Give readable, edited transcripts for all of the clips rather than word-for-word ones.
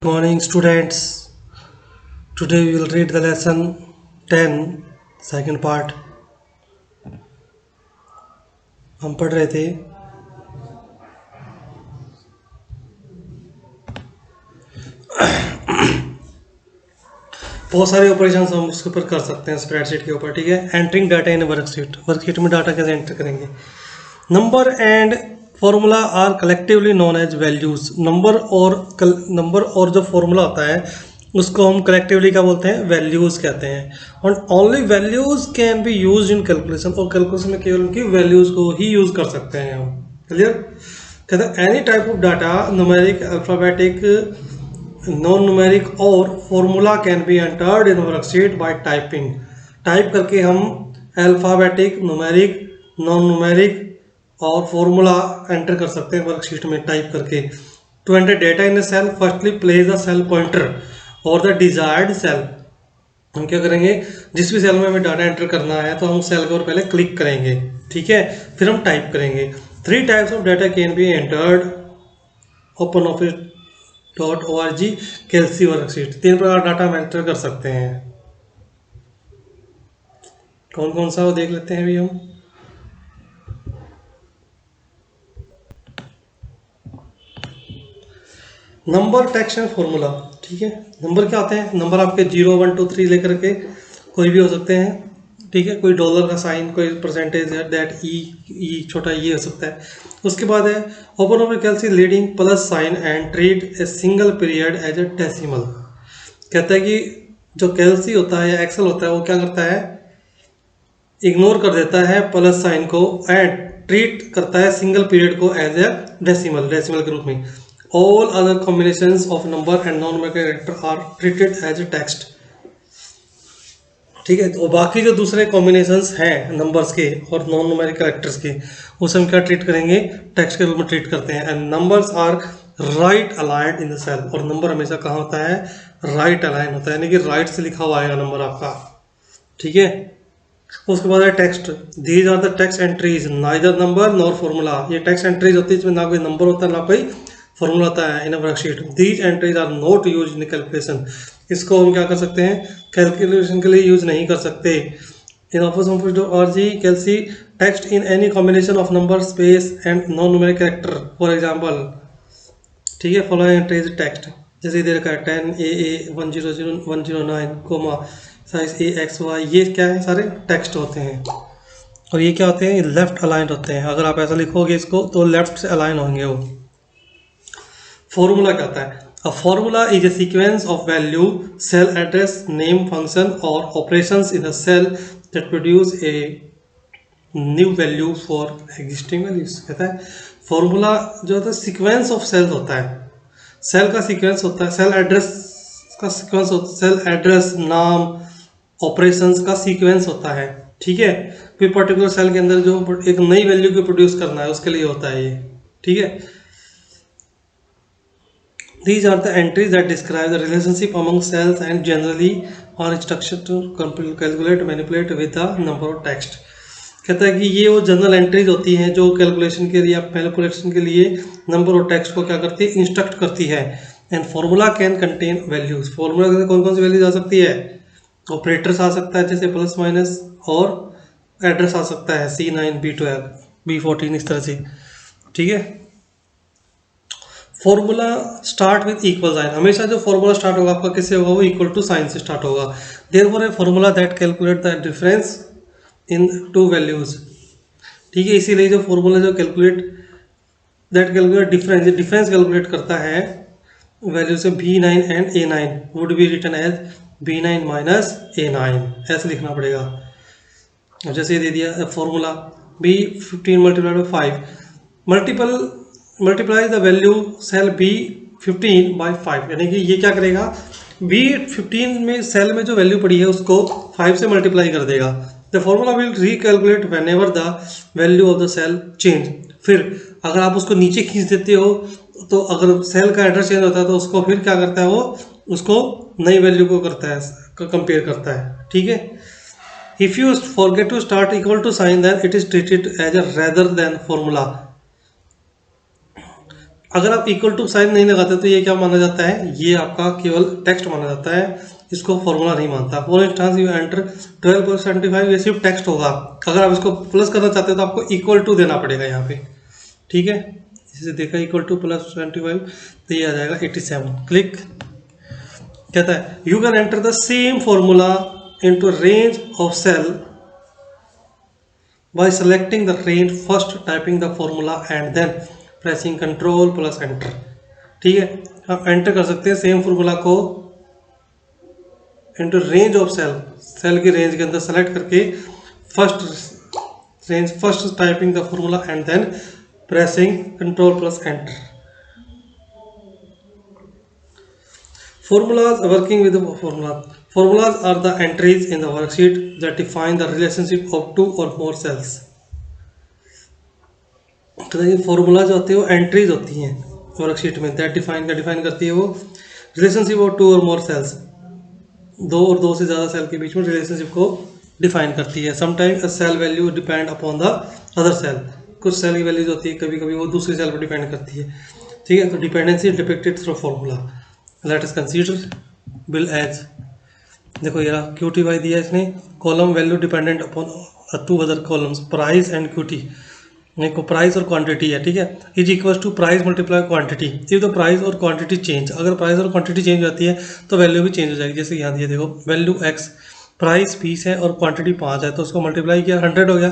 Morning students. Today we will read the lesson 10 second part. हम पढ़ रहे थे बहुत सारे ऑपरेशन हम उसके ऊपर कर सकते हैं स्प्रेडशीट के ऊपर, ठीक है। एंटरिंग डाटा इन वर्कशीट में डाटा कैसे एंटर करेंगे। Number and formula are collectively known as values. Number और जो फॉर्मूला होता है उसको हम कलेक्टिवली क्या बोलते हैं, वैल्यूज कहते हैं। और only values can be use in calculation, और कैलकुलेशन में केवल उनकी वैल्यूज को ही यूज कर सकते हैं हम। क्लियर। कहते हैं any type of data numeric, alphabetic, non numeric और formula can be entered in worksheet by typing. Type करके हम अल्फाबेटिक, न्यूमेरिक, नॉन न्यूमेरिक और फॉर्मूला एंटर कर सकते हैं वर्कशीट में टाइप करके। To enter data in a cell, firstly place the cell pointer और द डिजायर्ड सेल। हम क्या करेंगे, जिस भी सेल में हमें डाटा एंटर करना है तो हम सेल के ऊपर पहले क्लिक करेंगे, ठीक है, फिर हम टाइप करेंगे। 3 types of data can be entered OpenOffice.org Calc worksheet. 3 प्रकार डाटा हम एंटर कर सकते हैं। कौन कौन सा वो देख लेते हैं अभी हम। नंबर, टेक्स्ट एंड फॉर्मूला, ठीक है। नंबर क्या होते हैं, नंबर आपके 0 1 2 3 लेकर के कोई भी हो सकते हैं, ठीक है। कोई डॉलर का साइन, कोई परसेंटेज है, दैट ई छोटा ये हो सकता है। उसके बाद है open Calc leading plus sign and treat a single period as a decimal. कहता है कि जो कैल्सी होता है या एक्सेल होता है वो क्या करता है, इग्नोर कर देता है प्लस साइन को एंड ट्रीट करता है सिंगल पीरियड को एज ए डेसिमल के रूप में। All other combinations of number and non-numeric character are treated as a text, ठीक है। तो बाकी जो दूसरे कॉम्बिनेशंस हैं नंबर्स के और नॉन न्यूमेरिक कैरेक्टर्स के, उसे हम क्या ट्रीट करेंगे, टेक्स्ट के रूप में ट्रीट करते हैं। And numbers are right aligned in the cell, और नंबर हमेशा कहाँ होता है, राइट अलाइन होता है, यानी कि राइट से लिखा हुआ आएगा नंबर आपका, ठीक है। उसके बाद है text. These are the text entries neither number nor formula. ये टेक्स्ट एंट्रीज होती है इसमें ना कोई नंबर होता है ना कोई फॉर्मूला होता है in worksheet. These entries are not use in calculation. इसको हम क्या कर सकते हैं, कैलकुलेशन के लिए यूज नहीं कर सकते। In OpenOffice.org Calc text in any combination of number, space and non numeric character. For example, ठीक है, फॉलोइंग एंट्रीज टेक्स्ट, जैसे इधर का 10 AA 100 109 कोमा साइज AXY, ये क्या है, सारे टेक्स्ट होते हैं। और ये क्या होते हैं, लेफ्ट अलाइंड होते हैं। अगर आप ऐसा लिखोगे इसको तो लेफ्ट से अलाइन होंगे वो। फॉर्मूला क्या होता है, a formula is a sequence of value, cell address, name, function और operations in a cell that produce a new value for existing values. कहता है फॉर्मूला जो होता है सीक्वेंस ऑफ सेल होता है, सेल का सीक्वेंस होता है, सेल एड्रेस का सीक्वेंस होता है, सेल एड्रेस, नाम, ऑपरेशंस का सीक्वेंस होता है, ठीक है। कोई पर्टिकुलर सेल के अंदर जो एक नई वैल्यू को प्रोड्यूस करना है उसके लिए होता है ये, ठीक है। These are the entries that describe the relationship among cells and generally are structured to calculate, manipulate with the number of text। कहता है कि ये वो जनरल एंट्रीज होती हैं जो कैलकुलेशन के लिए, मैनिपुलेशन के लिए नंबर और टेक्स्ट को क्या करती है, इंस्ट्रक्ट करती है। And formula can contain values. Formula के कौन कौन सी वैल्यूज आ सकती है, ऑपरेटर्स आ सकता है जैसे प्लस माइनस, और एड्रेस आ सकता है C9 B12 B14 इस तरह से, ठीक है। Formula start with equal sign, हमेशा जो फॉर्मूला स्टार्ट होगा आपका किससे होगा, वो इक्वल टू साइन से स्टार्ट होगा। Therefore a formula that calculate the difference in two values, ठीक है। इसीलिए जो फॉर्मूला जो कैलकुलेट डिफरेंस कैलकुलेट करता है वैल्यू से B9 and A9 would be written as B9 minus A9, ऐसे लिखना पड़ेगा। अब जैसे दे दिया formula B15 multiplied by 5 multiply the value cell B15 by 5, यानी कि ये क्या करेगा, B15 में सेल में जो वैल्यू पड़ी है उसको 5 से मल्टीप्लाई कर देगा। The formula will recalculate whenever the value of the cell change. फिर अगर आप उसको नीचे खींच देते हो तो अगर सेल का एड्रेस चेंज होता है तो उसको फिर क्या करता है, वो उसको नई वैल्यू को करता है, कंपेयर करता है, ठीक है। If you forget to start equal to sign then it is treated as a rather than formula. अगर आप इक्वल टू साइन नहीं लगाते तो ये क्या माना जाता है, ये आपका केवल टेक्स्ट माना जाता है, इसको फॉर्मूला नहीं मानता। फॉर इंस्टांस यू एंटर 12.75, ये सिर्फ टेक्स्ट होगा। अगर आप इसको प्लस करना चाहते हो तो आपको इक्वल टू देना पड़ेगा यहाँ पे, ठीक है। इसे देखा इक्वल टू प्लस 25 तो ये आ जाएगा 87। क्लिक। कहता है you can enter the same formula into range of cell by selecting the range, first typing the formula and then pressing control plus enter. ठीक है, आप एंटर कर सकते हैं सेम फॉर्मूला को into range of cell, cell की range के अंदर सेलेक्ट करके first typing the formula and then pressing control plus enter. Formulas, working with the formula. Formulas are the entries in the worksheet that define the relationship of two or more cells. तो ये formula जो होते हैं वो entries होती हैं worksheet में, that define करती है वो रिलेशनशिप ऑफ टू और मोर सेल्स, दो और दो से ज़्यादा सेल के बीच में रिलेशनशिप को डिफाइन करती है। Sometimes a cell value depend upon the other cell, कुछ सेल की वैल्यूज होती है कभी कभी वो दूसरी सेल पर डिपेंड करती है। ठीक है, तो dependency is depicted through formula. Let us consider bill as, देखो ये QTY दिया इसने, column value dependent upon two other columns price and QT, देखो प्राइस और क्वांटिटी है। ठीक है, is equal to price multiply quantity. If the price और क्वांटिटी चेंज, अगर प्राइस और क्वांटिटी चेंज होती है तो वैल्यू भी चेंज हो जाएगी। जैसे यहाँ दिया देखो वैल्यू X, प्राइस 20 है और क्वांटिटी 5 है, तो उसको मल्टीप्लाई किया 100 हो गया।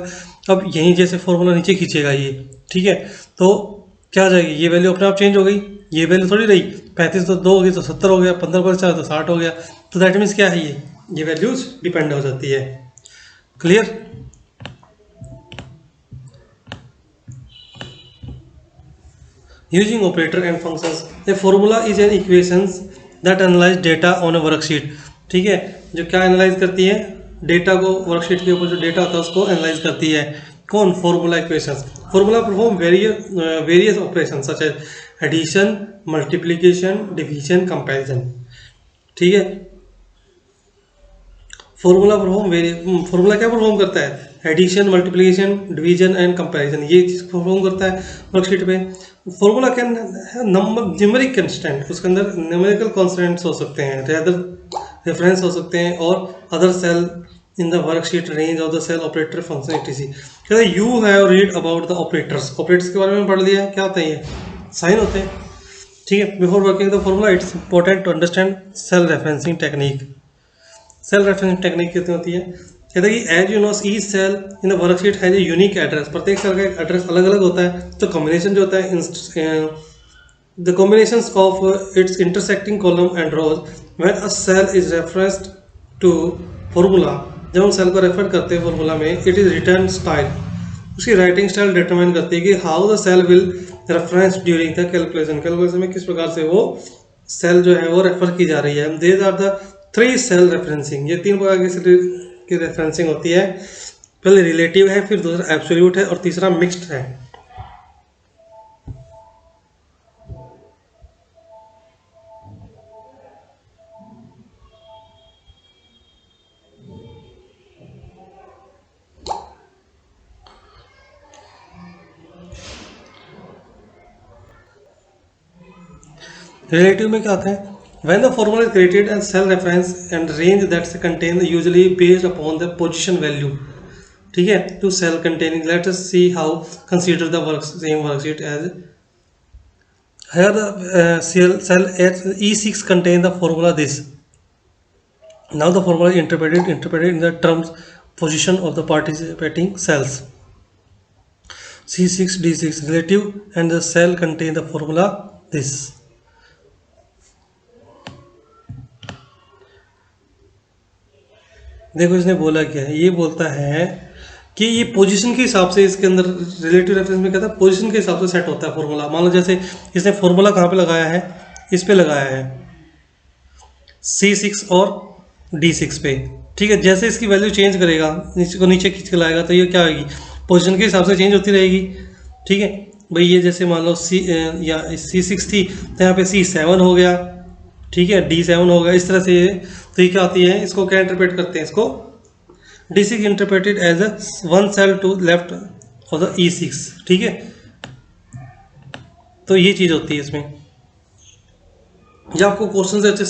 अब यहीं जैसे फॉर्मूला नीचे खींचेगा ये, ठीक है, तो क्या आ जाएगी, ये वैल्यू अपने आप चेंज हो गई, ये वैल्यू थोड़ी रही। 35 तो 2 होगी तो 70 हो गया, 15 पर 4 तो 60 हो गया। तो दैट मीन्स क्या है, ये वैल्यूज डिपेंड हो जाती है। Clear. Using operator and functions, a formula is an equations that analyse data on a worksheet. ठीक है, जो क्या एनालाइज करती है, डेटा को, वर्कशीट के ऊपर जो डेटा होता है उसको एनालाइज करती है। कौन, formula equations. Formula perform various operation such as addition, multiplication, division, comparison. ठीक है, फॉर्मूला क्या परफॉर्म करता है, addition, multiplication, division and comparison, ये चीज परफॉर्म करता है वर्कशीट पे। Formula can number numeric constant, उसके अंदर न्यूमेरिकल कॉन्स्टेंट्स हो सकते हैं, रेफरेंस हो सकते हैं, और other cell in the worksheet, range of the cell, operator, function, etc। कहते हैं you have read about the operators, operators के बारे में पढ़ लिया, क्या होते हैं ये, साइन होते हैं। ठीक है, before working the formula it's important to understand cell referencing technique. Cell referencing technique कितनी होती है, कहते हैं कि as you know each cell in the worksheet has a unique address, प्रत्येक सेल का एक एड्रेस अलग अलग होता है। तो कॉम्बिनेशन जो होता है, the combinations of its intersecting column and rows when a cell is referenced to formula, जब हम सेल को रेफर करते हैं फॉर्मूला में, इट इज रिटर्न स्टाइल, उसकी राइटिंग स्टाइल डिटरमाइन करती है कि how the cell will reference during the calculation में किस प्रकार से वो सेल जो है वो रेफर की जा रही है। There are the 3 cell referencing, ये 3 प्रकार की रेफरेंसिंग होती है। पहले रिलेटिव है, फिर दूसरा एब्सोल्यूट है, और तीसरा मिक्स्ड है। रिलेटिव में क्या आता है, when the formula is created and cell reference and range that's contained usually based upon the position value। ठीक है, to cell containing, let us see how, consider the same worksheet as here the cell E6 contain the formula this। now the formula is interpreted in the terms position of the participating cells C6 D6 relative, and the cell contain the formula this। देखो इसने बोला क्या है, ये बोलता है कि ये पोजीशन के हिसाब से, इसके अंदर रिलेटिव रेफरेंस में कहता है पोजीशन के हिसाब से सेट होता है फॉर्मूला। मान लो जैसे इसने फॉर्मूला कहाँ पे लगाया है, इस पे लगाया है C6 और D6 पे। ठीक है, जैसे इसकी वैल्यू चेंज करेगा, इसको नीचे खींच के लाएगा, तो ये क्या होगी, पोजीशन के हिसाब से चेंज होती रहेगी। ठीक है भाई, ये जैसे मान लो C6 थी तो यहाँ पे C7 हो गया, ठीक है, D7 हो गया, इस तरह से। तो ये क्या आती है, इसको क्या इंटरप्रेट करते हैं, इसको D6 interpreted as a 1 cell to left of the E6। ठीक है, तो ये चीज़ होती है इसमें। जब आपको क्वेश्चन से अच्छे